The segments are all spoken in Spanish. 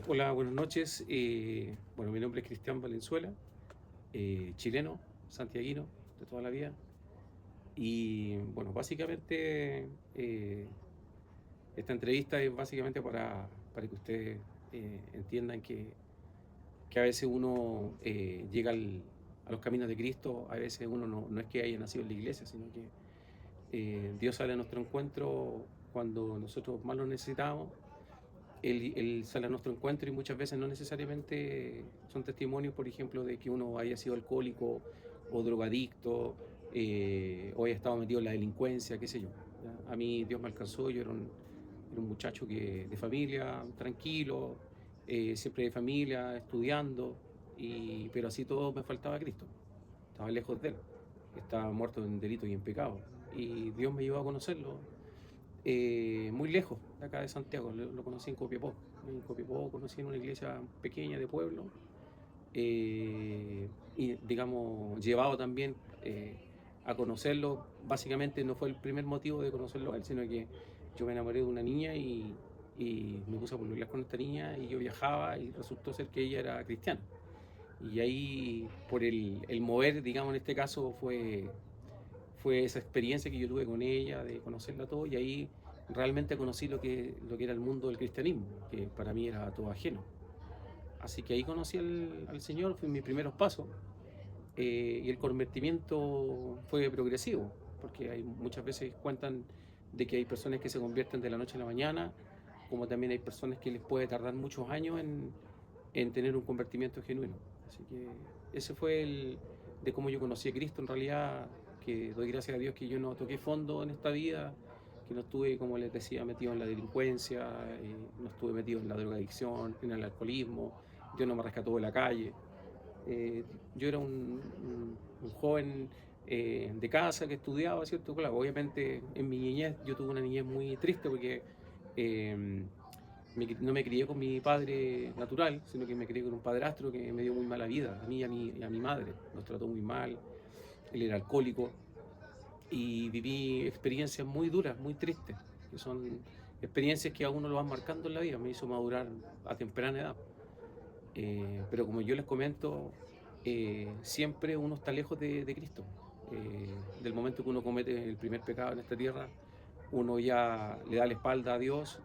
Hola, buenas noches. Bueno, mi nombre es Cristian Valenzuela, chileno, santiaguino de toda la vida. Y bueno, básicamente esta entrevista es básicamente para que ustedes entiendan que a veces uno llega a los caminos de Cristo. A veces uno no es que haya nacido en la iglesia, sino que Dios sale a nuestro encuentro cuando nosotros más lo necesitamos. Él sale a nuestro encuentro y muchas veces no necesariamente son testimonios, por ejemplo, de que uno haya sido alcohólico o drogadicto, o haya estado metido en la delincuencia, qué sé yo. ¿Ya? A mí Dios me alcanzó, yo era un muchacho de familia, tranquilo, siempre de familia, estudiando, pero así todo me faltaba Cristo. Estaba lejos de Él, estaba muerto en delito y en pecado. Y Dios me llevó a conocerlo muy lejos de acá de Santiago. Lo conocí en Copiapó. En Copiapó conocí en una iglesia pequeña de pueblo, y digamos, llevado también a conocerlo. Básicamente no fue el primer motivo de conocerlo a él, sino que yo me enamoré de una niña y me puse a pololear con esta niña y yo viajaba y resultó ser que ella era cristiana. Y ahí, por el mover, digamos, en este caso fue esa experiencia que yo tuve con ella, de conocerla todo, y ahí realmente conocí lo que era el mundo del cristianismo, que para mí era todo ajeno. Así que ahí conocí al Señor, fue mis primeros pasos, y el convertimiento fue progresivo, porque hay, muchas veces cuentan de que hay personas que se convierten de la noche a la mañana, como también hay personas que les puede tardar muchos años en tener un convertimiento genuino. Así que ese fue de cómo yo conocí a Cristo en realidad, que doy gracias a Dios que yo no toqué fondo en esta vida, que no estuve, como les decía, metido en la delincuencia, no estuve metido en la drogadicción, en el alcoholismo, Dios no me rescató de la calle. Eh, yo era un joven de casa que estudiaba, ¿cierto? Claro, obviamente en mi niñez yo tuve una niñez muy triste porque eh, no me crié con mi padre natural, sino que me crié con un padrastro que me dio muy mala vida, a mí y a mi madre. Nos trató muy mal, él era alcohólico y viví experiencias muy duras, muy tristes, que son experiencias que a uno lo van marcando en la vida, me hizo madurar a temprana edad. Pero como yo les comento, siempre uno está lejos de Cristo. Del momento que uno comete el primer pecado en esta tierra, uno ya le da la espalda a Dios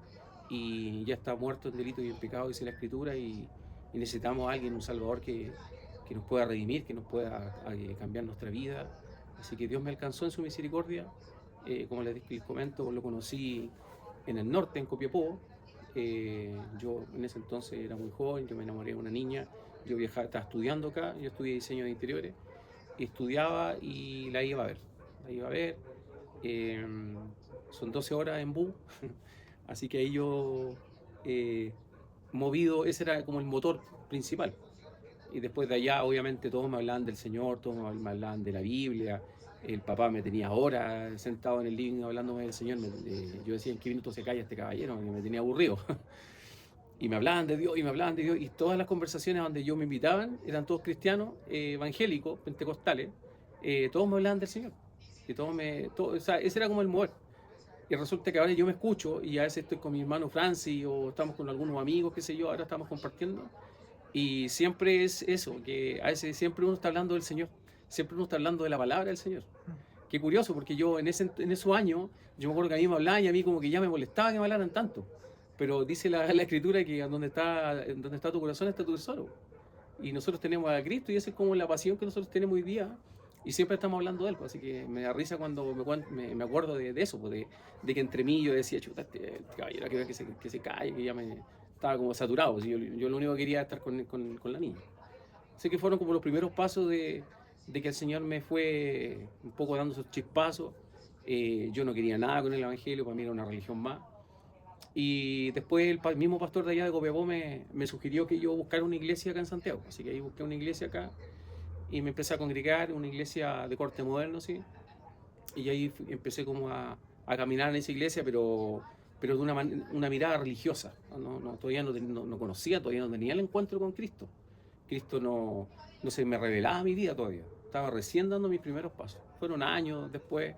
y ya está muerto en delito y en pecado, dice la Escritura, y necesitamos a alguien, un Salvador que nos pueda redimir, que nos pueda cambiar nuestra vida. Así que Dios me alcanzó en su misericordia. Como les comento, lo conocí en el norte, en Copiapó. Yo en ese entonces era muy joven, yo me enamoré de una niña, yo viajaba, estaba estudiando acá, yo estudié diseño de interiores, y estudiaba y la iba a ver, la iba a ver. eh, Son 12 horas en bus, así que ahí yo, eh, movido, ese era como el motor principal. Y después de allá, obviamente, todos me hablaban del Señor, todos me hablaban de la Biblia. El papá me tenía horas sentado en el living hablándome del Señor. Yo decía, ¿en qué minuto se calla este caballero? Que me tenía aburrido. Y me hablaban de Dios, y me hablaban de Dios. Y todas las conversaciones donde yo me invitaban eran todos cristianos, evangélicos, pentecostales. Todos me hablaban del Señor. Y o sea, ese era como el mover. Y resulta que ahora yo me escucho y a veces estoy con mi hermano Francis o estamos con algunos amigos, qué sé yo, ahora estamos compartiendo. Y siempre es eso, que a veces siempre uno está hablando del Señor, siempre uno está hablando de la palabra del Señor. Qué curioso, porque yo en esos años, yo me acuerdo que a mí me hablaban y a mí como que ya me molestaba que me hablaran tanto. Pero dice la Escritura que donde está tu corazón está tu tesoro. Y nosotros tenemos a Cristo y esa es como la pasión que nosotros tenemos hoy día. Y siempre estamos hablando de él, pues, así que me da risa cuando me acuerdo de eso, pues, de que entre mí yo decía, chuta, este caballero que se calle, que ya me estaba como saturado. Pues, yo lo único que quería era estar con la niña. Sé que fueron como los primeros pasos de que el Señor me fue un poco dando esos chispazos. Yo no quería nada con el Evangelio, para mí era una religión más. Y después el mismo pastor de allá de Copiapó me sugirió que yo buscara una iglesia acá en Santiago. Así que ahí busqué una iglesia acá y me empecé a congregar, una iglesia de corte moderno, ¿sí? Y ahí empecé como a caminar en esa iglesia, pero de una mirada religiosa. Todavía no conocía, todavía no tenía el encuentro con Cristo. Cristo no se me revelaba a mi vida todavía. Estaba recién dando mis primeros pasos. Fueron años después.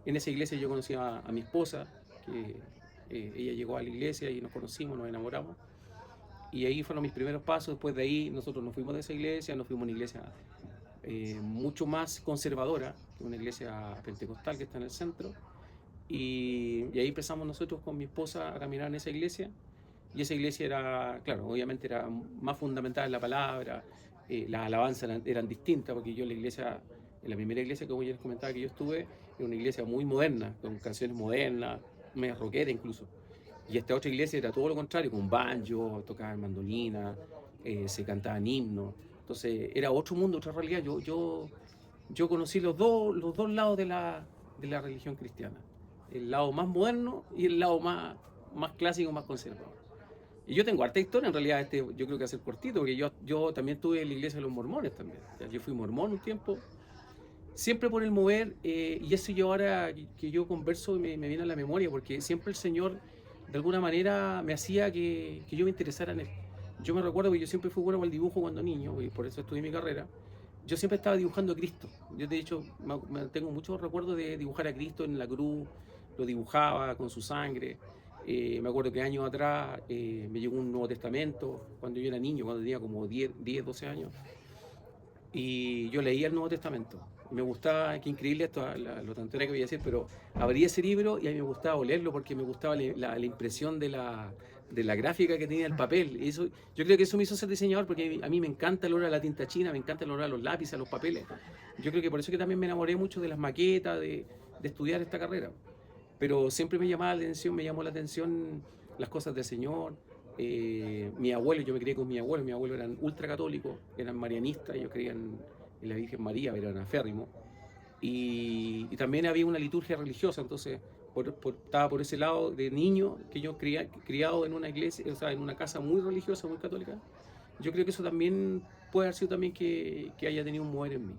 En esa iglesia yo conocí a mi esposa, que ella llegó a la iglesia y nos conocimos, nos enamoramos. Y ahí fueron mis primeros pasos. Después de ahí nosotros nos fuimos de esa iglesia, nos fuimos a una iglesia mucho más conservadora, una iglesia pentecostal que está en el centro. Y ahí empezamos nosotros con mi esposa a caminar en esa iglesia. Y esa iglesia era, claro, obviamente era más fundamental en la palabra, las alabanzas eran distintas, porque yo en la primera iglesia que ya les comentaba que yo estuve, era una iglesia muy moderna, con canciones modernas, medio rockera incluso. Y esta otra iglesia era todo lo contrario, con banjo, tocaban mandolina, se cantaban himnos. Entonces era otro mundo, otra realidad. Yo conocí los dos lados de la religión cristiana. El lado más moderno y el lado más clásico, más conservador. Y yo tengo harta historia, en realidad yo creo que va a ser cortito, porque yo también estuve en la iglesia de los mormones también. O sea, yo fui mormón un tiempo, siempre por el mover, y eso yo ahora que yo converso me viene a la memoria, porque siempre el Señor de alguna manera me hacía que yo me interesara en Él. Yo me recuerdo que yo siempre fui bueno para el dibujo cuando niño, y por eso estudié mi carrera. Yo siempre estaba dibujando a Cristo. Yo de hecho tengo muchos recuerdos de dibujar a Cristo en la cruz, lo dibujaba con su sangre. Me acuerdo que años atrás me llegó un Nuevo Testamento, cuando yo era niño, cuando tenía como 10 12 años. Y yo leía el Nuevo Testamento. Me gustaba, qué increíble esto, lo tontera que voy a decir, pero abría ese libro y a mí me gustaba olerlo porque me gustaba la impresión de la gráfica que tenía el papel. Y eso, yo creo que eso me hizo ser diseñador porque a mí me encanta el olor a la tinta china, me encanta el olor a los lápices, a los papeles. Yo creo que por eso que también me enamoré mucho de las maquetas, de estudiar esta carrera. Pero siempre me llamó la atención las cosas del Señor. Mi abuelo, yo me crié con mi abuelo eran ultra católicos, eran marianistas, ellos creían en la Virgen María, pero eran aférrimos. Y también había una liturgia religiosa, entonces estaba por ese lado de niño que yo criado en una iglesia, o sea, en una casa muy religiosa, muy católica. Yo creo que eso también puede haber sido también que haya tenido un mover en mí.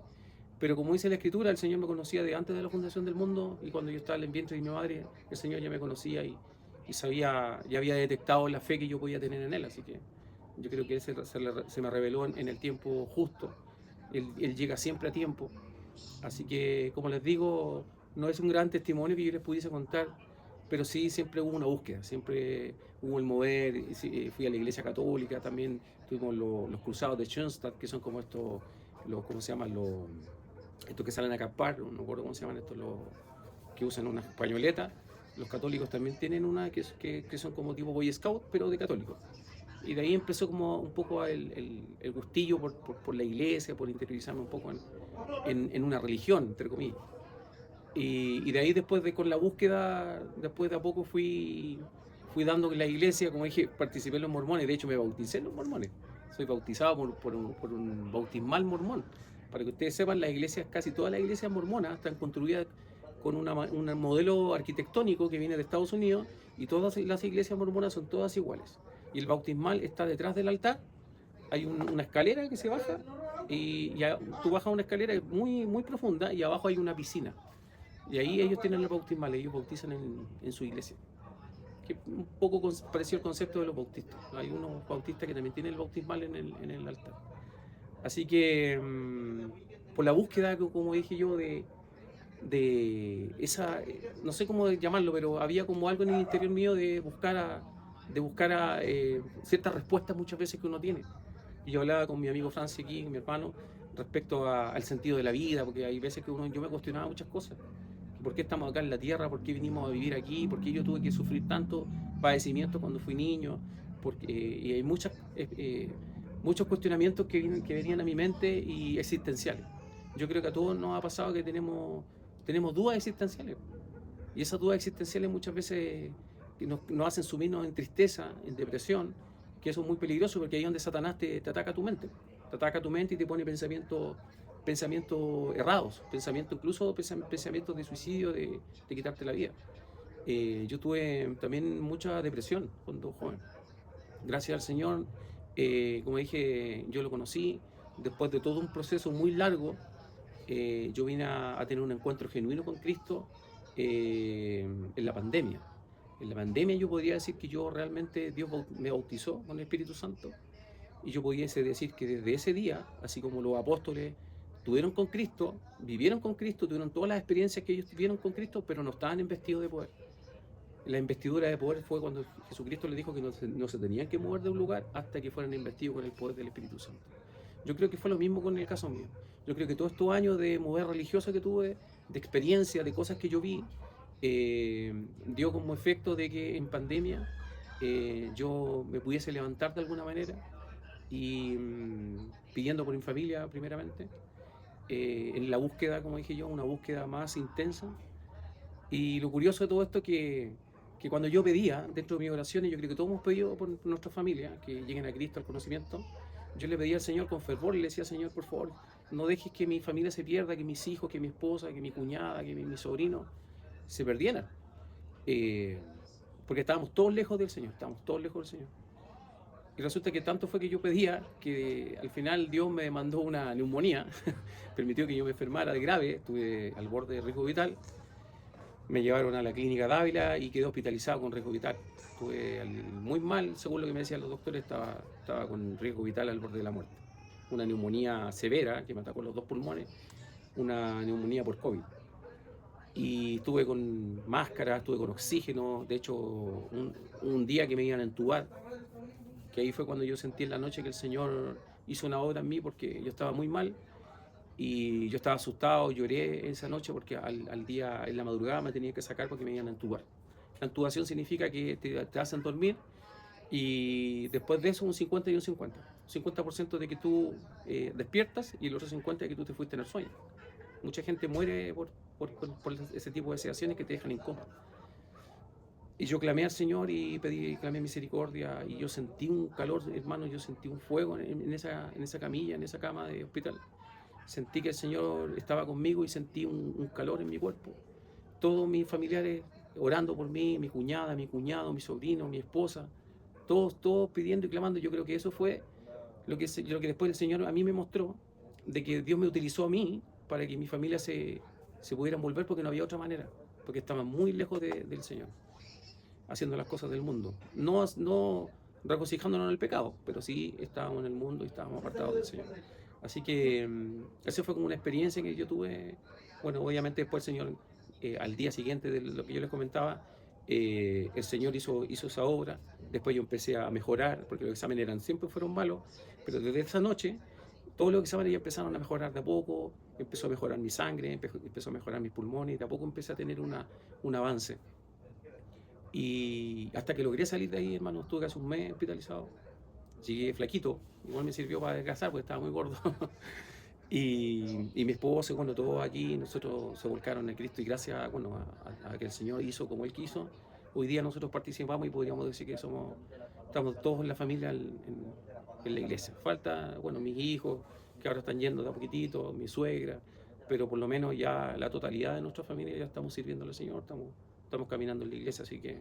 Pero como dice la Escritura, el Señor me conocía de antes de la fundación del mundo, y cuando yo estaba en el vientre de mi madre, el Señor ya me conocía y sabía, ya había detectado la fe que yo podía tener en Él. Así que yo creo que se me reveló en el tiempo justo. Él llega siempre a tiempo. Así que, como les digo, no es un gran testimonio que yo les pudiese contar, pero sí siempre hubo una búsqueda, siempre hubo el mover. Fui a la iglesia católica, también tuvimos los cruzados de Schoenstatt, que son como estos, ¿cómo se llaman? Estos que salen a acampar, no me acuerdo cómo se llaman estos, los que usan unas pañoletas. Los católicos también tienen una que son como tipo Boy Scout, pero de católicos. Y de ahí empezó como un poco el gustillo por la iglesia, por interiorizarme un poco en una religión, entre comillas. Y de ahí con la búsqueda, después de a poco fui dando en la iglesia, como dije, participé en los mormones, de hecho me bauticé en los mormones. Soy bautizado por un bautismal mormón. Para que ustedes sepan, las iglesias, casi todas las iglesias mormonas están construidas con un modelo arquitectónico que viene de Estados Unidos, y todas las iglesias mormonas son todas iguales. Y el bautismal está detrás del altar, hay una escalera que se baja, y tú bajas una escalera muy, muy profunda, y abajo hay una piscina. Y ahí ellos tienen el bautismal, ellos bautizan en su iglesia. Que un poco parecido al concepto de los bautistas. Hay unos bautistas que también tienen el bautismal en el altar. Así que, por la búsqueda, como dije yo, de esa, no sé cómo llamarlo, pero había como algo en el interior mío de buscar ciertas respuestas muchas veces que uno tiene. Y yo hablaba con mi amigo Francis aquí, mi hermano, respecto al sentido de la vida, porque hay veces que yo me cuestionaba muchas cosas. ¿Por qué estamos acá en la tierra? ¿Por qué vinimos a vivir aquí? ¿Por qué yo tuve que sufrir tanto padecimiento cuando fui niño? Y hay muchos cuestionamientos que venían a mi mente, y existenciales. Yo creo que a todos nos ha pasado que tenemos dudas existenciales. Y esas dudas existenciales muchas veces nos hacen sumirnos en tristeza, en depresión, que eso es muy peligroso, porque ahí es donde Satanás te ataca tu mente. Te ataca tu mente y te pone pensamientos errados, incluso pensamientos de suicidio, de quitarte la vida. Yo tuve también mucha depresión cuando joven. Gracias al Señor, como dije, yo lo conocí después de todo un proceso muy largo. Yo vine a tener un encuentro genuino con Cristo en la pandemia. En la pandemia yo podría decir que yo realmente, Dios me bautizó con el Espíritu Santo, y yo pudiese decir que desde ese día, así como los apóstoles tuvieron con Cristo, vivieron con Cristo, tuvieron todas las experiencias que ellos tuvieron con Cristo, pero no estaban investidos de poder. La investidura de poder fue cuando Jesucristo le dijo que no se tenían que mover de un lugar hasta que fueran investidos con el poder del Espíritu Santo. Yo creo que fue lo mismo con el caso mío. Yo creo que todos estos años de mover religiosa que tuve, de experiencia, de cosas que yo vi, dio como efecto de que en pandemia yo me pudiese levantar de alguna manera y pidiendo por mi familia primeramente, en la búsqueda, como dije yo, una búsqueda más intensa. Y lo curioso de todo esto es que cuando yo pedía, dentro de mis oraciones, yo creo que todos hemos pedido por nuestra familia, que lleguen a Cristo, al conocimiento, yo le pedía al Señor con fervor y le decía, Señor, por favor, no dejes que mi familia se pierda, que mis hijos, que mi esposa, que mi cuñada, que mi sobrino se perdieran. Eh, porque estábamos todos lejos del Señor, estábamos todos lejos del Señor. Y resulta que tanto fue que yo pedía que al final Dios me mandó una neumonía, permitió que yo me enfermara de grave, estuve al borde de riesgo vital. Me llevaron a la clínica Dávila y quedé hospitalizado con riesgo vital. Estuve muy mal, según lo que me decían los doctores, estaba con riesgo vital al borde de la muerte. Una neumonía severa que me atacó los dos pulmones, una neumonía por COVID. Y estuve con máscara, estuve con oxígeno. De hecho, un día que me iban a entubar, que ahí fue cuando yo sentí en la noche que el Señor hizo una obra en mí porque yo estaba muy mal y yo estaba asustado, lloré esa noche porque al día, en la madrugada me tenía que sacar porque me iban a entubar. La intubación significa que te hacen dormir y después de eso un 50 y un 50. 50% de que tú despiertas y el otro 50% de que tú te fuiste en el sueño. Mucha gente muere por ese tipo de sedaciones que te dejan incómodo. Y yo clamé al Señor y clamé misericordia y yo sentí un calor, hermano, yo sentí un fuego en esa camilla, en esa cama de hospital. Sentí que el Señor estaba conmigo y sentí un calor en mi cuerpo. Todos mis familiares orando por mí, mi cuñada, mi cuñado, mi sobrino, mi esposa, todos pidiendo y clamando. Yo creo que eso fue lo que después el Señor a mí me mostró, de que Dios me utilizó a mí para que mi familia se pudiera volver porque no había otra manera, porque estaban muy lejos del Señor, haciendo las cosas del mundo. No regocijándonos en el pecado, pero sí estábamos en el mundo y estábamos apartados del Señor. Así que esa fue como una experiencia que yo tuve. Bueno, obviamente después el Señor, al día siguiente de lo que yo les comentaba, el Señor hizo esa obra. Después yo empecé a mejorar, porque los exámenes siempre fueron malos, pero desde esa noche todos los exámenes ya empezaron a mejorar de a poco. Empezó a mejorar mi sangre, empezó a mejorar mis pulmones, y de a poco empecé a tener un avance. Y hasta que logré salir de ahí, hermano, estuve casi un mes hospitalizado. Llegué flaquito, igual me sirvió para adelgazar porque estaba muy gordo. y mi esposa, bueno, todos aquí, nosotros se volcaron en Cristo y gracias, bueno, a que el Señor hizo como Él quiso, hoy día nosotros participamos y podríamos decir que estamos todos en la familia en la iglesia. Falta, bueno, mis hijos, que ahora están yendo de a poquitito, mi suegra, pero por lo menos ya la totalidad de nuestra familia ya estamos sirviendo al Señor, estamos caminando en la iglesia, así que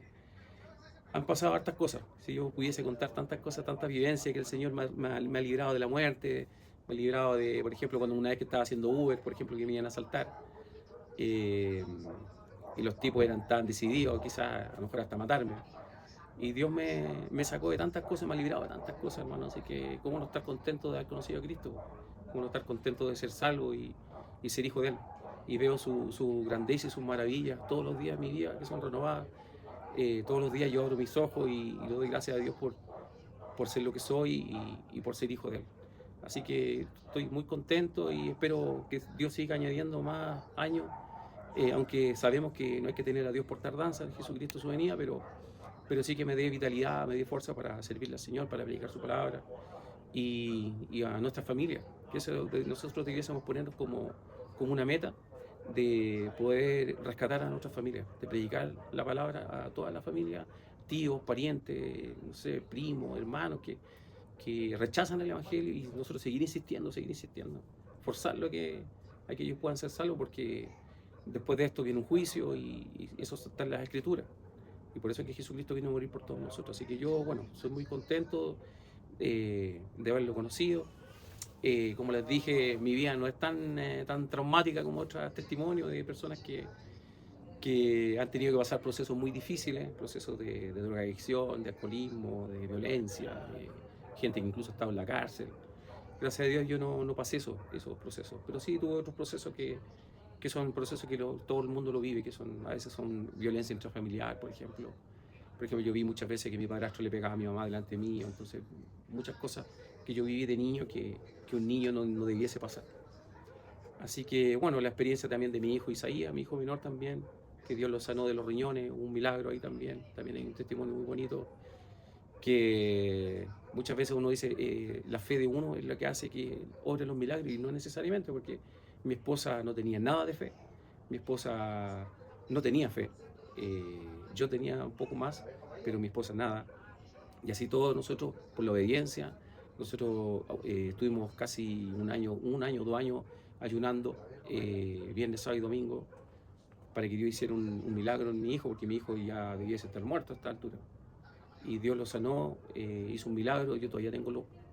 han pasado hartas cosas. Si yo pudiese contar tantas cosas, tantas vivencias, que el Señor me ha librado de la muerte, me ha librado de, por ejemplo, cuando una vez que estaba haciendo Uber, por ejemplo, que me iban a asaltar, y los tipos eran tan decididos, quizás a lo mejor hasta matarme. Y Dios me sacó de tantas cosas, me ha librado de tantas cosas, hermano. Así que, ¿cómo no estar contento de haber conocido a Cristo? ¿Cómo no estar contento de ser salvo y ser hijo de Él? Y veo su grandeza y sus maravillas todos los días de mi vida que son renovadas. Todos los días yo abro mis ojos y le doy gracias a Dios por ser lo que soy y por ser hijo de Él. Así que estoy muy contento y espero que Dios siga añadiendo más años, aunque sabemos que no hay que tener a Dios por tardanza, en Jesucristo su venida, pero sí que me dé vitalidad, me dé fuerza para servirle al Señor, para predicar su palabra y a nuestra familia. Que eso nosotros debiésemos ponernos como una meta de poder rescatar a nuestra familia, de predicar la palabra a toda la familia, tíos, parientes, no sé, primos, hermanos que rechazan el Evangelio y nosotros seguir insistiendo, forzarlo a que ellos puedan ser salvos porque después de esto viene un juicio y eso está en las Escrituras. Y por eso es que Jesucristo vino a morir por todos nosotros. Así que yo, bueno, soy muy contento de haberlo conocido. Como les dije, mi vida no es tan traumática como otros testimonios de personas que han tenido que pasar procesos muy difíciles, procesos de drogadicción, de alcoholismo, de violencia, gente que incluso ha estado en la cárcel. Gracias a Dios yo no pasé esos procesos, pero sí tuve otros procesos que son procesos que todo el mundo lo vive, que son a veces son violencia intrafamiliar, por ejemplo. Por ejemplo, yo vi muchas veces que mi padrastro le pegaba a mi mamá delante mío, entonces muchas cosas que yo viví de niño que un niño no debiese pasar. Así que, bueno, la experiencia también de mi hijo Isaías, mi hijo menor también, que Dios lo sanó de los riñones, un milagro ahí también hay un testimonio muy bonito, que muchas veces uno dice, la fe de uno es la que hace que obren los milagros, y no necesariamente, porque mi esposa no tenía nada de fe, mi esposa no tenía fe, yo tenía un poco más, pero mi esposa nada, y así todos nosotros, por la obediencia, nosotros estuvimos casi un año, 2 años ayunando, viernes, sábado y domingo, para que Dios hiciera un milagro en mi hijo, porque mi hijo ya debiese estar muerto a esta altura. Y Dios lo sanó, hizo un milagro. Yo todavía tengo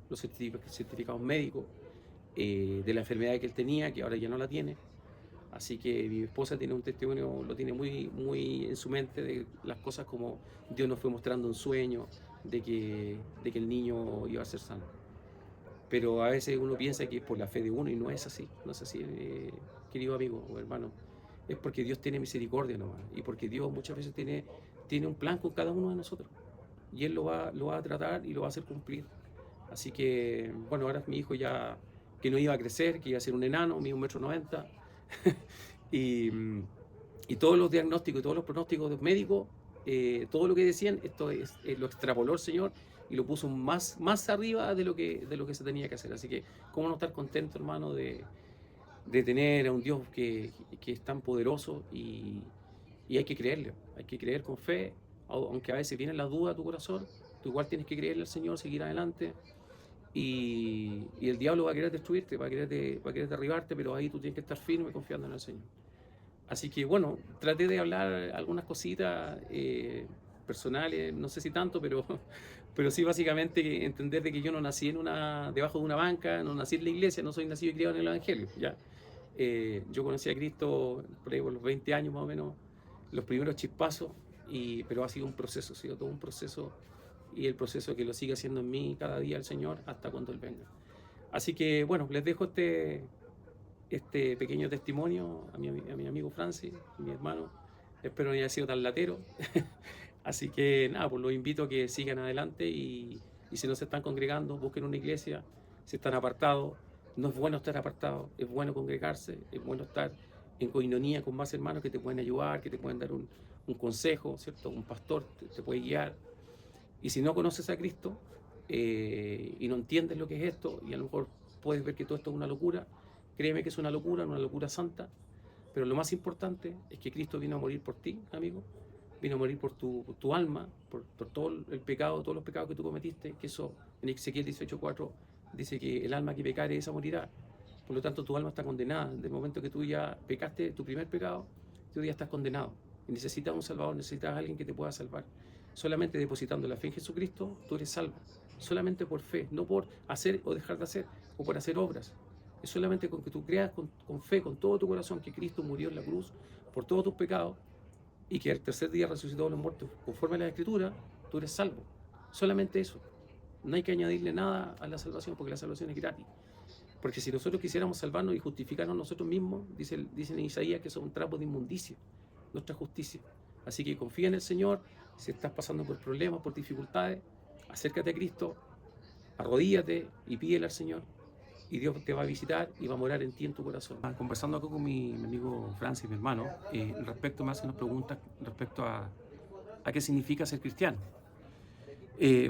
los certificados médicos de la enfermedad que él tenía, que ahora ya no la tiene. Así que mi esposa tiene un testimonio, lo tiene muy en su mente, de las cosas como Dios nos fue mostrando un sueño de que el niño iba a ser sano. Pero a veces uno piensa que es por la fe de uno, y no es así, querido amigo o hermano. Es porque Dios tiene misericordia nomás, y porque Dios muchas veces tiene un plan con cada uno de nosotros, y Él lo va a tratar y lo va a hacer cumplir. Así que, bueno, ahora mi hijo ya, que no iba a crecer, que iba a ser un enano, mide 1,90 m, y todos los diagnósticos y todos los pronósticos médicos, todo lo que decían, esto lo extrapoló el Señor y lo puso más arriba de lo que se tenía que hacer. Así que, ¿cómo no estar contento, hermano, de tener a un Dios que es tan poderoso, y hay que creerle, hay que creer con fe, aunque a veces vienen las dudas a tu corazón, tú igual tienes que creerle al Señor, seguir adelante, y el diablo va a querer destruirte, va a querer derribarte, pero ahí tú tienes que estar firme confiando en el Señor. Así que, bueno, traté de hablar algunas cositas personales, no sé si tanto, pero sí básicamente entender de que yo no nací debajo de una banca, no nací en la iglesia, no soy nacido y criado en el Evangelio, ¿ya? Yo conocí a Cristo por ahí por los 20 años más o menos, los primeros chispazos, pero ha sido un proceso, ha sido todo un proceso, y el proceso que lo sigue haciendo en mí cada día el Señor hasta cuando Él venga. Así que, bueno, les dejo este pequeño testimonio a mi amigo Francis, mi hermano. Espero no haya sido tan latero. Así que nada, pues los invito a que sigan adelante, y si no se están congregando, busquen una iglesia. Si están apartados, no es bueno estar apartado, es bueno congregarse, es bueno estar en coinonía con más hermanos que te pueden ayudar, que te pueden dar un consejo, ¿cierto? Un pastor te puede guiar. Y si no conoces a Cristo y no entiendes lo que es esto, y a lo mejor puedes ver que todo esto es una locura, créeme que es una locura santa, pero lo más importante es que Cristo vino a morir por ti, amigo, vino a morir por tu alma, por todo el pecado, todos los pecados que tú cometiste, que eso en Ezequiel 18:4 dice que el alma que pecare, esa morirá. Por lo tanto, tu alma está condenada. Desde el momento que tú ya pecaste tu primer pecado, tú ya estás condenado. Y necesitas un Salvador, necesitas a alguien que te pueda salvar. Solamente depositando la fe en Jesucristo, tú eres salvo. Solamente por fe, no por hacer o dejar de hacer, o por hacer obras. Es solamente con que tú creas con fe, con todo tu corazón, que Cristo murió en la cruz por todos tus pecados, y que al tercer día resucitó de los muertos, conforme a la Escritura, tú eres salvo. Solamente eso. No hay que añadirle nada a la salvación, porque la salvación es gratis. Porque si nosotros quisiéramos salvarnos y justificarnos nosotros mismos, dicen en Isaías que son trapos de inmundicia, nuestra justicia. Así que confía en el Señor. Si estás pasando por problemas, por dificultades, acércate a Cristo, arrodíllate y pídele al Señor, y Dios te va a visitar y va a morar en ti, en tu corazón. Conversando acá con mi amigo Francis, mi hermano, me hace unas preguntas respecto a qué significa ser cristiano.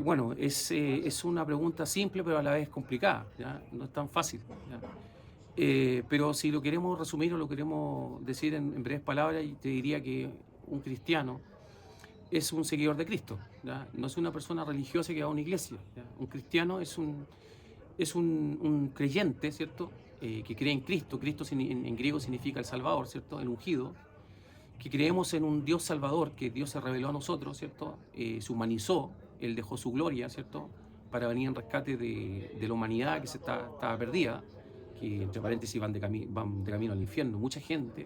Bueno, es una pregunta simple, pero a la vez complicada, ¿ya? No es tan fácil, ¿ya? Pero si lo queremos resumir o lo queremos decir en breves palabras, te diría que un cristiano es un seguidor de Cristo, ¿ya? No es una persona religiosa que va a una iglesia, ¿ya? Un cristiano es un creyente, ¿cierto? Que cree en Cristo. Cristo en griego significa el Salvador, ¿cierto? El ungido. Que creemos en un Dios Salvador, que Dios se reveló a nosotros, ¿cierto? Se humanizó, Él dejó su gloria, ¿cierto? Para venir en rescate de la humanidad que estaba perdida, que entre paréntesis van de camino al infierno, mucha gente.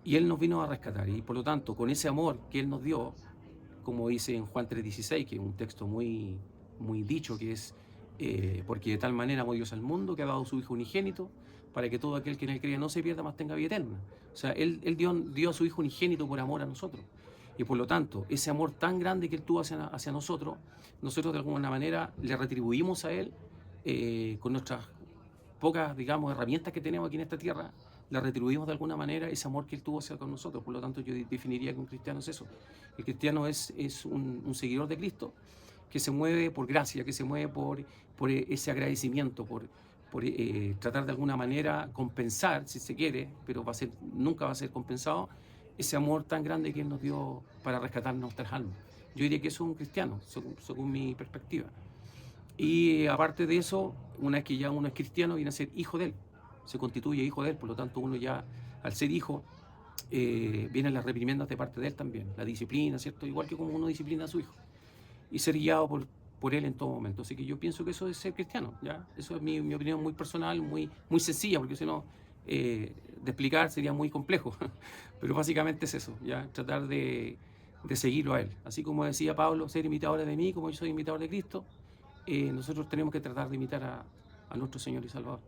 Y Él nos vino a rescatar, y por lo tanto, con ese amor que Él nos dio, como dice en Juan 3:16, que es un texto muy dicho, que es porque de tal manera amó Dios al mundo que ha dado su Hijo unigénito, para que todo aquel que en él crea no se pierda, mas tenga vida eterna. O sea, Él dio a su Hijo unigénito por amor a nosotros. Y por lo tanto, ese amor tan grande que Él tuvo hacia nosotros, nosotros de alguna manera le retribuimos a Él con nuestras pocas, digamos, herramientas que tenemos aquí en esta tierra, le retribuimos de alguna manera ese amor que Él tuvo hacia con nosotros. Por lo tanto, yo definiría que un cristiano es eso. El cristiano es un seguidor de Cristo que se mueve por gracia, que se mueve por ese agradecimiento, por tratar de alguna manera compensar, si se quiere, pero nunca va a ser compensado, ese amor tan grande que Él nos dio para rescatar nuestras almas. Yo diría que eso es un cristiano, según mi perspectiva. Y aparte de eso, una vez que ya uno es cristiano, viene a ser hijo de Él, se constituye hijo de Él, por lo tanto uno ya, al ser hijo, vienen las reprimendas de parte de Él también, la disciplina, ¿cierto? Igual que como uno disciplina a su hijo, y ser guiado por Él en todo momento. Así que yo pienso que eso es ser cristiano, ¿ya? Eso es mi opinión muy personal, muy sencilla, porque si no, de explicar sería muy complejo, pero básicamente es eso, ¿ya? Tratar de seguirlo a Él. Así como decía Pablo, ser imitadores de mí, como yo soy imitador de Cristo, nosotros tenemos que tratar de imitar a nuestro Señor y Salvador.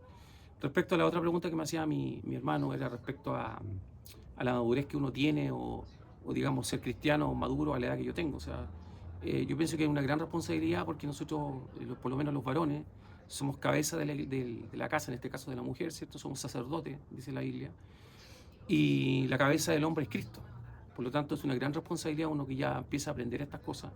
Respecto a la otra pregunta que me hacía mi hermano, era respecto a la madurez que uno tiene o digamos ser cristiano maduro a la edad que yo tengo. O sea, yo pienso que es una gran responsabilidad porque nosotros, por lo menos los varones, somos cabeza de la casa, en este caso de la mujer, ¿cierto? Somos sacerdotes, dice la Biblia, y la cabeza del hombre es Cristo. Por lo tanto, es una gran responsabilidad uno que ya empieza a aprender estas cosas.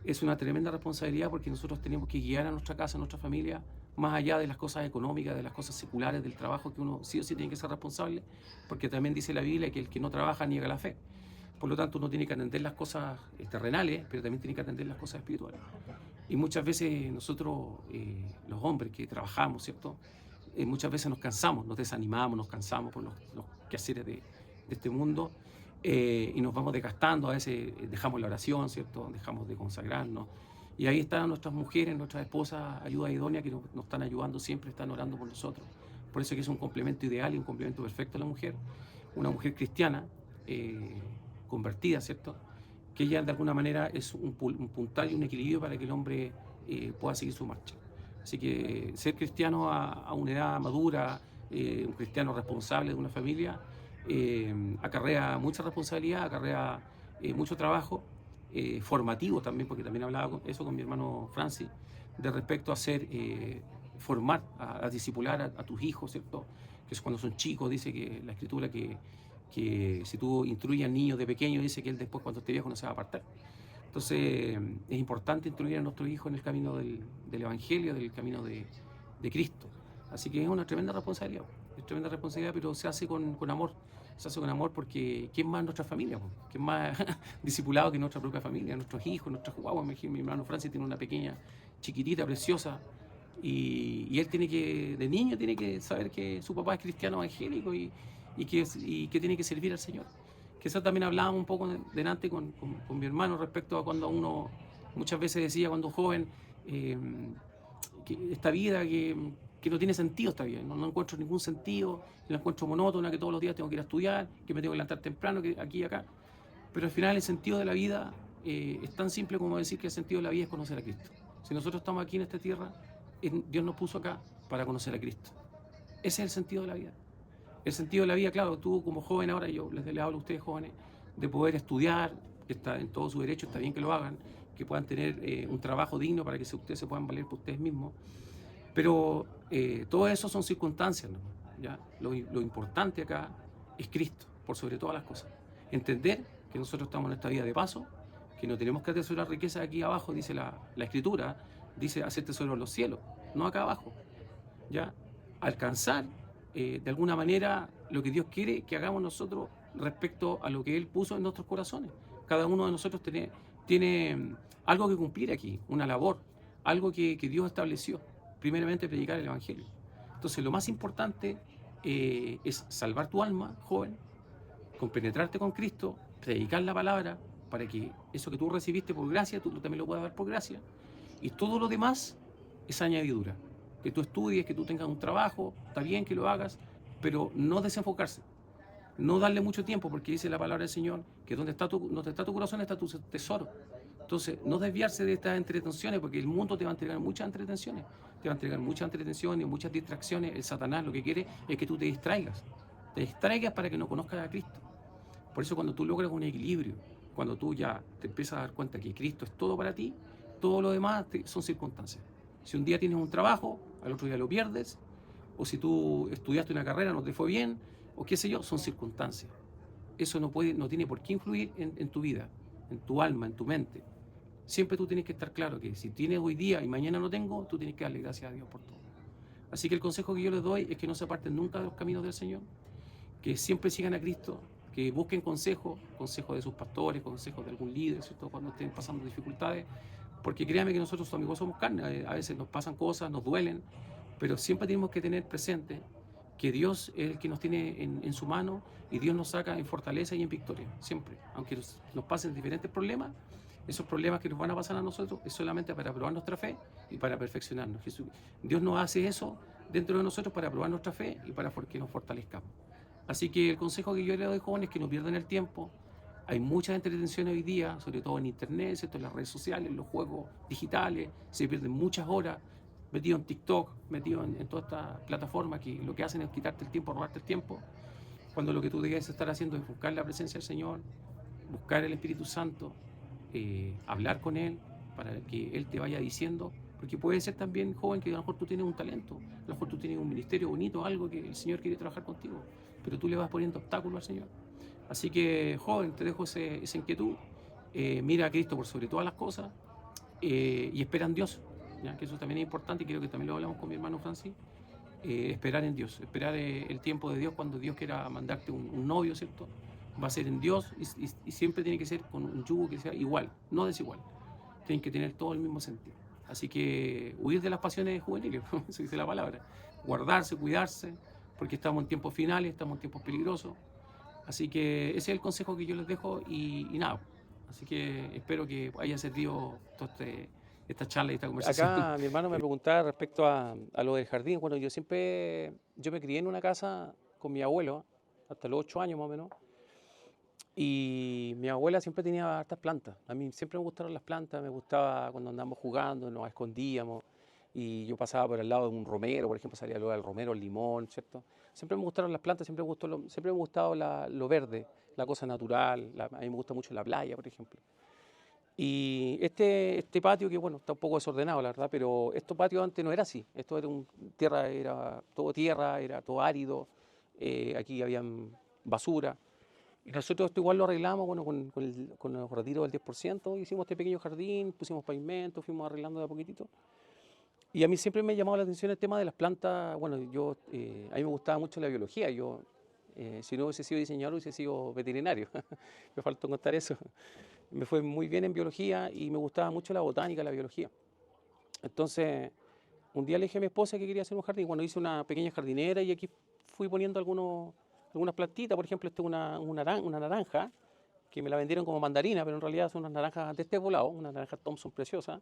Es una tremenda responsabilidad porque nosotros tenemos que guiar a nuestra casa, a nuestra familia, más allá de las cosas económicas, de las cosas seculares, del trabajo que uno sí o sí tiene que ser responsable, porque también dice la Biblia que el que no trabaja niega la fe. Por lo tanto, uno tiene que atender las cosas terrenales, pero también tiene que atender las cosas espirituales. Y muchas veces nosotros, los hombres que trabajamos, ¿cierto? Muchas veces nos cansamos, nos desanimamos, nos cansamos por los quehaceres de este mundo. Y nos vamos desgastando, a veces dejamos la oración, ¿cierto? Dejamos de consagrarnos. Y ahí están nuestras mujeres, nuestras esposas, ayuda idónea, que nos están ayudando siempre, están orando por nosotros. Por eso que es un complemento ideal y un complemento perfecto a la mujer. Una mujer cristiana, convertida, ¿cierto? Que ella de alguna manera es un puntal y un equilibrio para que el hombre pueda seguir su marcha. Así que ser cristiano a una edad madura, un cristiano responsable de una familia, acarrea mucha responsabilidad, acarrea mucho trabajo, formativo también, porque también hablaba eso con mi hermano Francis, de respecto a formar, a discipular a tus hijos, ¿cierto? Que es cuando son chicos, dice que la Escritura que si tú instruyes al niño de pequeño, dice que él después cuando esté viejo no se va a apartar. Entonces es importante instruir a nuestros hijos en el camino del Evangelio, del camino de Cristo. Así que es una tremenda responsabilidad, pero se hace con amor. Se hace con amor porque ¿quién más nuestra familia? ¿Quién más discipulado que nuestra propia familia? Nuestros hijos, nuestras guaguas. Mi hermano Francis tiene una pequeña, chiquitita, preciosa, y él de niño tiene que saber que su papá es cristiano evangélico y que tiene que servir al Señor. Que eso también hablábamos un poco delante con mi hermano respecto a cuando uno muchas veces decía cuando joven que esta vida que no tiene sentido esta vida, no encuentro ningún sentido, la encuentro monótona, que todos los días tengo que ir a estudiar, que me tengo que levantar temprano, que aquí y acá. Pero al final el sentido de la vida es tan simple como decir que el sentido de la vida es conocer a Cristo. Si nosotros estamos aquí en esta tierra, Dios nos puso acá para conocer a Cristo. Ese es el sentido de la vida. El sentido de la vida, claro, tú como joven ahora, yo les hablo a ustedes jóvenes, de poder estudiar, que está en todo su derecho, está bien que lo hagan, que puedan tener un trabajo digno para que ustedes se puedan valer por ustedes mismos. Pero todo eso son circunstancias, ¿no? ¿Ya? Lo importante acá es Cristo, por sobre todas las cosas. Entender que nosotros estamos en esta vida de paso, que no tenemos que atesorar riqueza aquí abajo, dice la Escritura, dice hacer tesoro en los cielos, no acá abajo. ¿Ya? Alcanzar de alguna manera lo que Dios quiere que hagamos nosotros respecto a lo que Él puso en nuestros corazones. Cada uno de nosotros tiene algo que cumplir aquí, una labor, algo que Dios estableció. Primeramente, predicar el Evangelio. Entonces, lo más importante es salvar tu alma, joven, compenetrarte con Cristo, predicar la palabra, para que eso que tú recibiste por gracia, tú también lo puedas dar por gracia. Y todo lo demás es añadidura. Que tú estudies, que tú tengas un trabajo, está bien que lo hagas, pero no desenfocarse. No darle mucho tiempo, porque dice la palabra del Señor que donde está tu corazón está tu tesoro. Entonces, no desviarse de estas entretenciones, porque el mundo te va a entregar muchas entretenciones. Te va a entregar muchas entretenciones, muchas distracciones. El Satanás lo que quiere es que tú te distraigas. Te distraigas para que no conozcas a Cristo. Por eso cuando tú logras un equilibrio, cuando tú ya te empiezas a dar cuenta que Cristo es todo para ti, todo lo demás son circunstancias. Si un día tienes un trabajo, al otro día lo pierdes, o si tú estudiaste una carrera, no te fue bien, o qué sé yo, son circunstancias. Eso no tiene por qué influir en tu vida, en tu alma, en tu mente. Siempre tú tienes que estar claro que si tienes hoy día y mañana no tengo, tú tienes que darle gracias a Dios por todo. Así que el consejo que yo les doy es que no se aparten nunca de los caminos del Señor, que siempre sigan a Cristo, que busquen consejos de sus pastores, consejos de algún líder, ¿cierto? Cuando estén pasando dificultades, porque créanme que nosotros amigos somos carne, a veces nos pasan cosas, nos duelen, pero siempre tenemos que tener presente que Dios es el que nos tiene en su mano y Dios nos saca en fortaleza y en victoria, siempre. Aunque nos pasen diferentes problemas, esos problemas que nos van a pasar a nosotros es solamente para probar nuestra fe y para perfeccionarnos. Dios nos hace eso dentro de nosotros para probar nuestra fe y para que nos fortalezcamos. Así que el consejo que yo le doy, jóvenes, es que no pierdan el tiempo. Hay muchas entretenciones hoy día, sobre todo en internet, ¿cierto? En las redes sociales, en los juegos digitales, se pierden muchas horas metido en TikTok, metido en toda esta plataforma que lo que hacen es quitarte el tiempo, robarte el tiempo, cuando lo que tú debes estar haciendo es buscar la presencia del Señor, buscar el Espíritu Santo, hablar con Él para que Él te vaya diciendo, porque puede ser también, joven, que a lo mejor tú tienes un talento, a lo mejor tú tienes un ministerio bonito, algo que el Señor quiere trabajar contigo, pero tú le vas poniendo obstáculos al Señor. Así que, joven, te dejo esa inquietud, mira a Cristo por sobre todas las cosas y espera en Dios, ¿ya? Que eso también es importante y creo que también lo hablamos con mi hermano Francis. Esperar en Dios, esperar el tiempo de Dios cuando Dios quiera mandarte un novio, ¿cierto? Va a ser en Dios y siempre tiene que ser con un yugo que sea igual, no desigual. Tienen que tener todo el mismo sentido. Así que huir de las pasiones juveniles, eso dice la palabra. Guardarse, cuidarse, porque estamos en tiempos finales, estamos en tiempos peligrosos. Así que ese es el consejo que yo les dejo y nada. Así que espero que haya servido todo esta charla y esta conversación. Acá mi hermano me preguntaba respecto a lo del jardín. Bueno, yo me crié en una casa con mi abuelo, hasta los 8 años más o menos, y mi abuela siempre tenía hartas plantas. A mí siempre me gustaron las plantas, me gustaba cuando andábamos jugando, nos escondíamos, y yo pasaba por al lado de un romero, por ejemplo, salía luego del romero, el limón, ¿cierto? Siempre me gustaron las plantas, siempre me ha gustado lo verde, la cosa natural. A mí me gusta mucho la playa, por ejemplo. Y este patio, que bueno, está un poco desordenado, la verdad, pero este patio antes no era así. Esto era tierra, era todo árido, aquí había basura. Y nosotros esto igual lo arreglamos, bueno, con los retiros del 10%, hicimos este pequeño jardín, pusimos pavimento, fuimos arreglando de a poquitito. Y a mí siempre me ha llamado la atención el tema de las plantas. Bueno, a mí me gustaba mucho la biología. Si no hubiese sido diseñador, hubiese sido veterinario. Me faltó contar eso. Me fue muy bien en biología y me gustaba mucho la botánica, la biología. Entonces, un día le dije a mi esposa que quería hacer un jardín. Bueno, hice una pequeña jardinera y aquí fui poniendo algunas plantitas. Por ejemplo, una naranja que me la vendieron como mandarina, pero en realidad son unas naranjas de este volado, una naranja Thompson preciosa,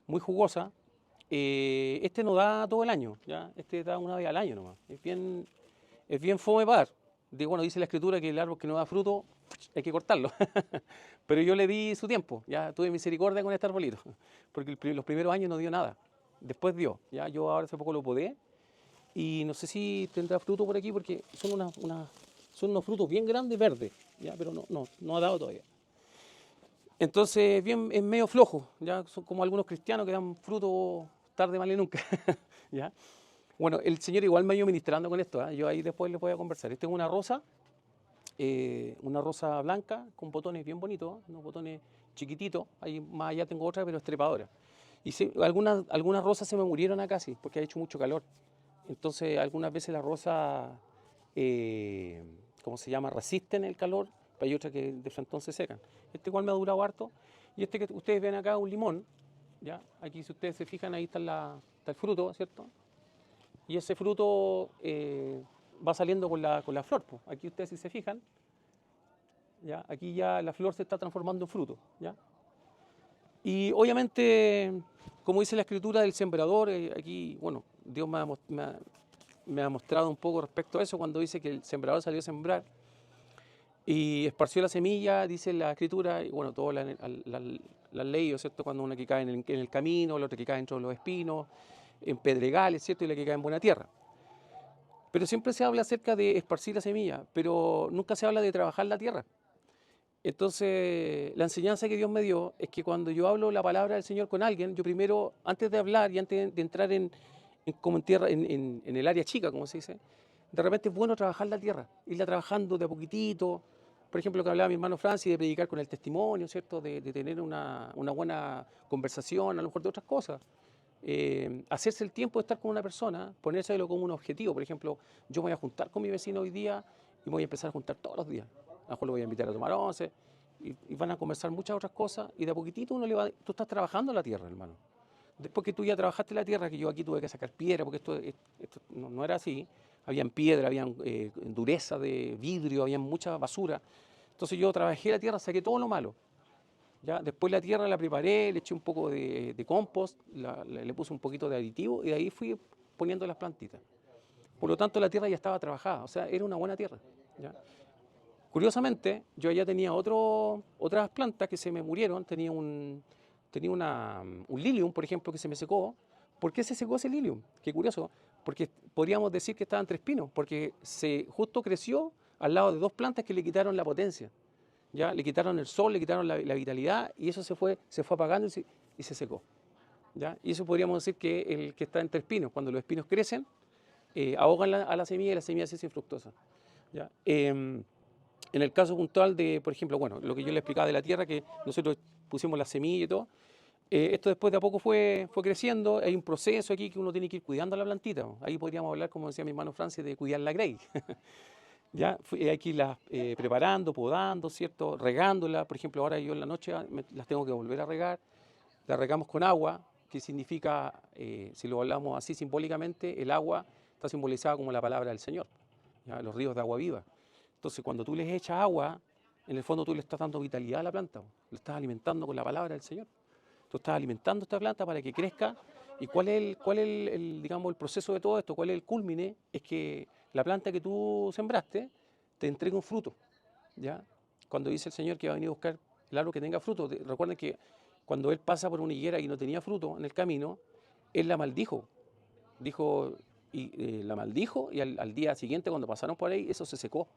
muy jugosa. Este no da todo el año, ¿ya? Este da una vez al año nomás. Es bien fome para dar. Bueno, dice la escritura que el árbol que no da fruto hay que cortarlo. Pero yo le di su tiempo, ya tuve misericordia con este arbolito, porque los primeros años no dio nada. Después dio, ya yo ahora hace poco lo podé y no sé si tendrá fruto por aquí porque son unos frutos bien grandes verdes, ya, pero no ha dado todavía. Entonces, es medio flojo, ya son como algunos cristianos que dan fruto tarde, mal y nunca. ¿Ya? Bueno, el Señor igual me ha ido ministrando con esto, ¿eh? Yo ahí después les voy a conversar. Esta es una rosa blanca con botones bien bonitos, unos botones chiquititos. Ahí más allá tengo otra, pero es trepadora. Y algunas rosas se me murieron acá, sí, porque ha hecho mucho calor. Entonces, algunas veces las rosas, ¿cómo se llama? Resisten el calor, pero hay otras que de frente se secan. Este igual me ha durado harto. Y este que ustedes ven acá, un limón, ¿ya? Aquí si ustedes se fijan, ahí está el fruto, ¿cierto? Y ese fruto va saliendo con la flor, pues. Aquí ustedes si se fijan, ¿ya? Aquí ya la flor se está transformando en fruto, ¿ya? Y obviamente, como dice la escritura del sembrador, aquí, bueno, Dios me ha mostrado un poco respecto a eso cuando dice que el sembrador salió a sembrar y esparció la semilla, dice la escritura, y bueno, toda las leyes, ¿cierto? Cuando una que cae en el camino, la otra que cae dentro de los espinos, en pedregales, ¿cierto? Y la que cae en buena tierra. Pero siempre se habla acerca de esparcir la semilla, pero nunca se habla de trabajar la tierra. Entonces, la enseñanza que Dios me dio es que cuando yo hablo la palabra del Señor con alguien, yo primero, antes de hablar y antes de entrar como en tierra, en el área chica, como se dice, de repente es bueno trabajar la tierra, irla trabajando de a poquitito. Por ejemplo, lo que hablaba mi hermano Francis, de predicar con el testimonio, ¿cierto? De tener una buena conversación, a lo mejor de otras cosas. Hacerse el tiempo de estar con una persona, ponérselo como un objetivo. Por ejemplo, yo me voy a juntar con mi vecino hoy día y me voy a empezar a juntar todos los días. A lo mejor lo voy a invitar a tomar once y van a conversar muchas otras cosas y de a poquitito tú estás trabajando la tierra, hermano. Después que tú ya trabajaste la tierra, que yo aquí tuve que sacar piedra, porque esto no era así, habían piedra, habían dureza de vidrio, habían mucha basura. Entonces yo trabajé la tierra, saqué todo lo malo. ¿Ya? Después la tierra la preparé, le eché un poco de compost, le puse un poquito de aditivo y de ahí fui poniendo las plantitas. Por lo tanto, la tierra ya estaba trabajada, o sea, era una buena tierra. ¿Ya? Curiosamente, yo ya tenía otras plantas que se me murieron, un lilium, por ejemplo, que se me secó. ¿Por qué se secó ese lilium? Qué curioso, porque podríamos decir que estaba entre espinos, porque se justo creció al lado de dos plantas que le quitaron la potencia. ¿Ya? Le quitaron el sol, le quitaron la vitalidad y eso se fue apagando y se secó. ¿Ya? Y eso podríamos decir que el que está entre espinos, cuando los espinos crecen, ahogan a la semilla y la semilla se hace infructuosa. ¿Ya? En el caso puntual de, por ejemplo, bueno, lo que yo le explicaba de la tierra, que nosotros pusimos la semilla y todo, esto después de a poco fue creciendo, hay un proceso aquí que uno tiene que ir cuidando la plantita. Ahí podríamos hablar, como decía mi hermano Francis, de cuidar la grey. Ya hay que irlas preparando, podando, ¿cierto? Regándola. Por ejemplo, ahora yo en la noche las tengo que volver a regar. Las regamos con agua, que significa, si lo hablamos así simbólicamente, el agua está simbolizada como la palabra del Señor, ¿ya? Los ríos de agua viva. Entonces, cuando tú les echas agua, en el fondo tú le estás dando vitalidad a la planta, le estás alimentando con la palabra del Señor. Tú estás alimentando esta planta para que crezca. ¿Y cuál es digamos, el proceso de todo esto? ¿Cuál es el cúlmine? Es que la planta que tú sembraste te entrega un fruto, ¿ya? Cuando dice el Señor que va a venir a buscar el árbol que tenga fruto, recuerden que cuando Él pasa por una higuera y no tenía fruto en el camino, Él la maldijo. La maldijo y al día siguiente, cuando pasaron por ahí, eso se secó,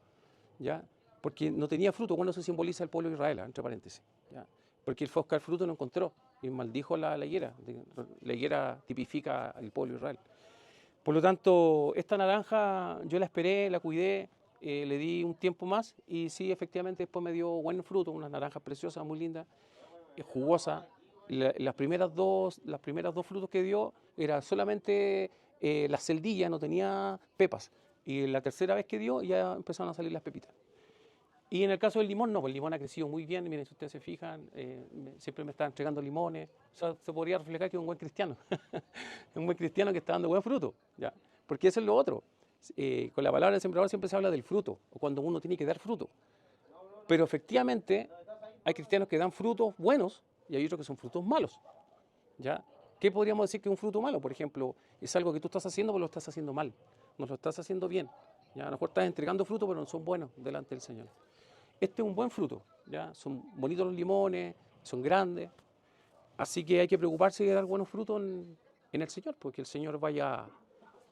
¿ya? Porque no tenía fruto. ¿Cuándo se simboliza el pueblo de Israel? Entre paréntesis, ¿ya? Porque Él fue a buscar fruto y no encontró. Y maldijo la higuera. La higuera tipifica al pueblo de Israel. Por lo tanto, esta naranja yo la esperé, la cuidé, le di un tiempo más y sí, efectivamente después me dio buen fruto, unas naranjas preciosas, muy lindas, jugosas. Las primeras dos frutos que dio era solamente la celdilla, no tenía pepas. Y la tercera vez que dio ya empezaron a salir las pepitas. Y en el caso del limón, no, pues el limón ha crecido muy bien. Miren, si ustedes se fijan, siempre me está entregando limones. O sea, se podría reflejar que es un buen cristiano. Un buen cristiano que está dando buen fruto, ¿ya? Porque eso es lo otro. Con la palabra del sembrador siempre se habla del fruto, o cuando uno tiene que dar fruto. Pero efectivamente hay cristianos que dan frutos buenos y hay otros que son frutos malos, ¿ya? ¿Qué podríamos decir que es un fruto malo? Por ejemplo, es algo que tú estás haciendo, pero lo estás haciendo mal. No lo estás haciendo bien. ¿Ya? A lo mejor estás entregando frutos, pero no son buenos delante del Señor. Este es un buen fruto, ¿ya? Son bonitos los limones, son grandes, así que hay que preocuparse de dar buenos frutos en el Señor, porque el Señor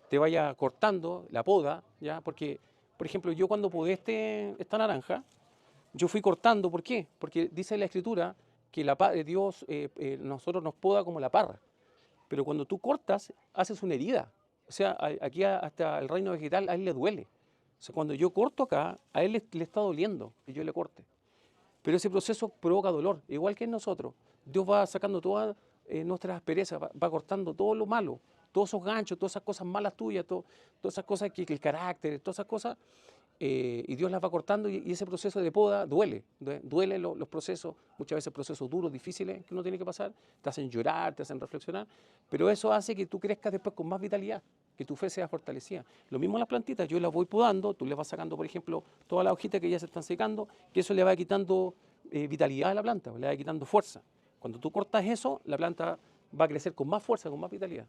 te vaya cortando la poda, ¿ya? Porque, por ejemplo, yo cuando podé esta naranja, yo fui cortando, ¿por qué? Porque dice la Escritura que Dios nosotros nos poda como la parra, pero cuando tú cortas, haces una herida. O sea, aquí hasta el reino vegetal a él le duele. O sea, cuando yo corto acá, a él le está doliendo que yo le corte. Pero ese proceso provoca dolor, igual que en nosotros. Dios va sacando todas nuestras asperezas, va cortando todo lo malo, todos esos ganchos, todas esas cosas malas tuyas, todas esas cosas que el carácter, todas esas cosas, y Dios las va cortando y ese proceso de poda duele los procesos, muchas veces procesos duros, difíciles que uno tiene que pasar, te hacen llorar, te hacen reflexionar, pero eso hace que tú crezcas después con más vitalidad, que tu fe sea fortalecida. Lo mismo las plantitas, yo las voy podando, tú les vas sacando, por ejemplo, todas las hojitas que ya se están secando, que eso le va quitando vitalidad a la planta, le va quitando fuerza. Cuando tú cortas eso, la planta va a crecer con más fuerza, con más vitalidad,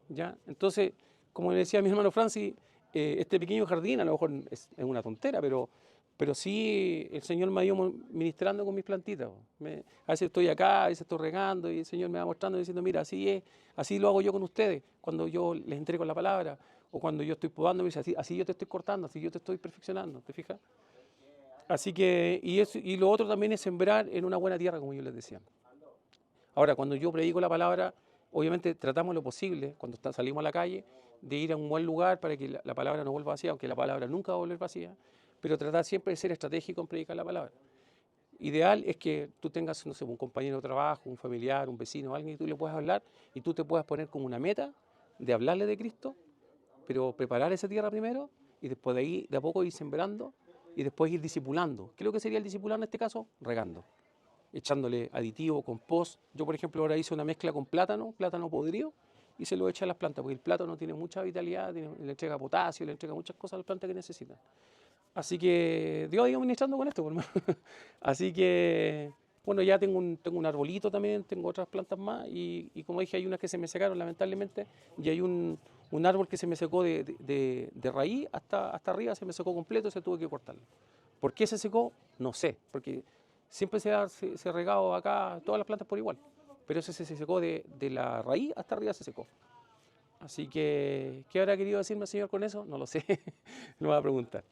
¿ya? Entonces, como le decía mi hermano Francis, este pequeño jardín a lo mejor es una tontera, pero Pero sí, el Señor me ha ido ministrando con mis plantitas. A veces estoy acá, a veces estoy regando y el Señor me va mostrando y diciendo, mira, así es, así lo hago yo con ustedes, cuando yo les entrego la palabra o cuando yo estoy podando, me dice, así yo te estoy cortando, así yo te estoy perfeccionando, ¿te fijas? Así que, y lo otro también es sembrar en una buena tierra, como yo les decía. Ahora, cuando yo predico la palabra, obviamente tratamos lo posible, cuando salimos a la calle, de ir a un buen lugar para que la palabra no vuelva vacía, aunque la palabra nunca va a volver vacía, pero tratar siempre de ser estratégico en predicar la palabra. Ideal es que tú tengas, no sé, un compañero de trabajo, un familiar, un vecino, alguien que tú le puedas hablar y tú te puedas poner como una meta de hablarle de Cristo, pero preparar esa tierra primero y después de ahí, de a poco ir sembrando y después ir discipulando. ¿Qué es lo que sería el discipular en este caso? Regando, echándole aditivo, compost. Yo, por ejemplo, ahora hice una mezcla con plátano podrido, y se lo echa a las plantas, porque el plátano tiene mucha vitalidad, le entrega potasio, le entrega muchas cosas a las plantas que necesitan. Así que Dios ha ido ministrando con esto, por hermano. Así que, bueno, ya tengo un arbolito también, tengo otras plantas más, y como dije, hay unas que se me secaron lamentablemente, y hay un árbol que se me secó de raíz hasta arriba, se me secó completo, se tuvo que cortarlo. ¿Por qué se secó? No sé, porque siempre se ha regado acá todas las plantas por igual, pero ese se secó de la raíz hasta arriba se secó. Así que, ¿qué habrá querido decirme el Señor con eso? No lo sé, no me va a preguntar.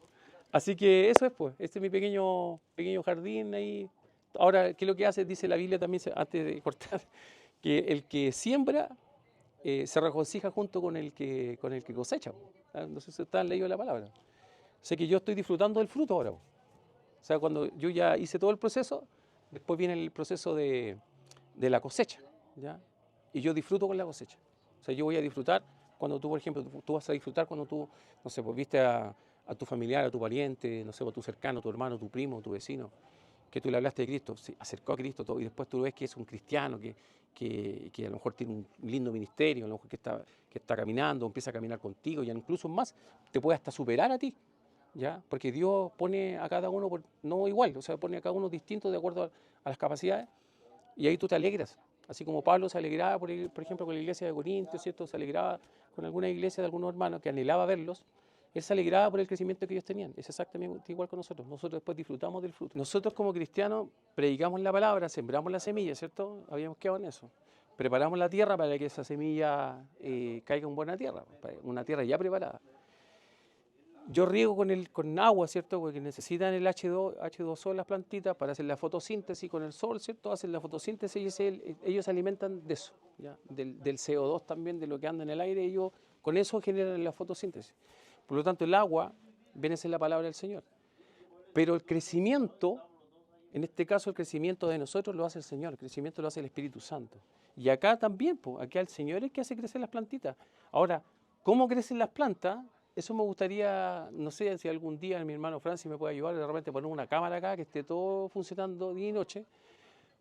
Así que eso es, pues, este es mi pequeño jardín ahí. Ahora, ¿qué es lo que hace? Dice la Biblia también, antes de cortar, que el que siembra se regocija junto con el que cosecha. No sé si están leyendo la palabra. O sea que yo estoy disfrutando del fruto ahora. O sea, cuando yo ya hice todo el proceso, después viene el proceso de la cosecha, ¿ya? Y yo disfruto con la cosecha. O sea, yo voy a disfrutar cuando tú, por ejemplo, tú vas a disfrutar cuando tú, no sé, pues viste a tu familiar, a tu pariente, no sé, a tu cercano, tu hermano, tu primo, tu vecino, que tú le hablaste de Cristo, se acercó a Cristo todo, y después tú ves que es un cristiano, que a lo mejor tiene un lindo ministerio, a lo mejor que está caminando, empieza a caminar contigo, y incluso más, te puede hasta superar a ti, ¿ya? Porque Dios pone a cada uno no igual, o sea, pone a cada uno distinto de acuerdo a las capacidades, y ahí tú te alegras. Así como Pablo se alegraba, por ejemplo, con la iglesia de Corintios, ¿cierto? Se alegraba con alguna iglesia de algunos hermanos que anhelaba verlos. Él se alegraba por el crecimiento que ellos tenían. Es exactamente igual con nosotros. Nosotros después disfrutamos del fruto. Nosotros como cristianos predicamos la palabra, sembramos la semilla, ¿cierto? Habíamos quedado en eso. Preparamos la tierra para que esa semilla caiga en buena tierra, una tierra ya preparada. Yo riego con agua, ¿cierto? Porque necesitan el H2O las plantitas para hacer la fotosíntesis con el sol, ¿cierto? Hacen la fotosíntesis y ellos se alimentan de eso, ¿ya? Del CO2 también, de lo que anda en el aire, ellos con eso generan la fotosíntesis. Por lo tanto, el agua viene a ser la palabra del Señor. Pero el crecimiento, en este caso el crecimiento de nosotros lo hace el Señor, el crecimiento lo hace el Espíritu Santo. Y acá también, pues, acá el Señor es el que hace crecer las plantitas. Ahora, ¿cómo crecen las plantas? Eso me gustaría, no sé si algún día mi hermano Francis me puede ayudar, de repente poner una cámara acá que esté todo funcionando día y noche,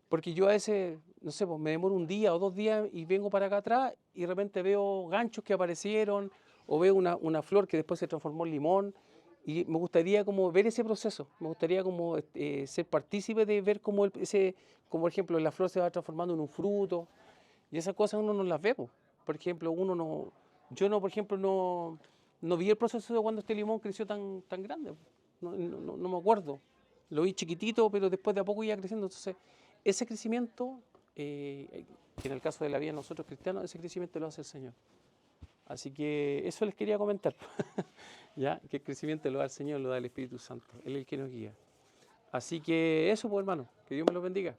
porque yo a veces, no sé, pues me demoro un día o 2 días y vengo para acá atrás y de repente veo ganchos que aparecieron o veo una flor que después se transformó en limón y me gustaría como ver ese proceso, me gustaría como ser partícipe de ver cómo como por ejemplo la flor se va transformando en un fruto y esas cosas uno no las ve, pues. Por ejemplo, yo no, por ejemplo, no vi el proceso de cuando este limón creció tan grande, no me acuerdo. Lo vi chiquitito, pero después de a poco iba creciendo. Entonces, ese crecimiento, que en el caso de la vida de nosotros cristianos, ese crecimiento lo hace el Señor. Así que eso les quería comentar, ¿ya? Que el crecimiento lo da el Señor, lo da el Espíritu Santo. Él es el que nos guía. Así que eso, pues hermano, que Dios me los bendiga.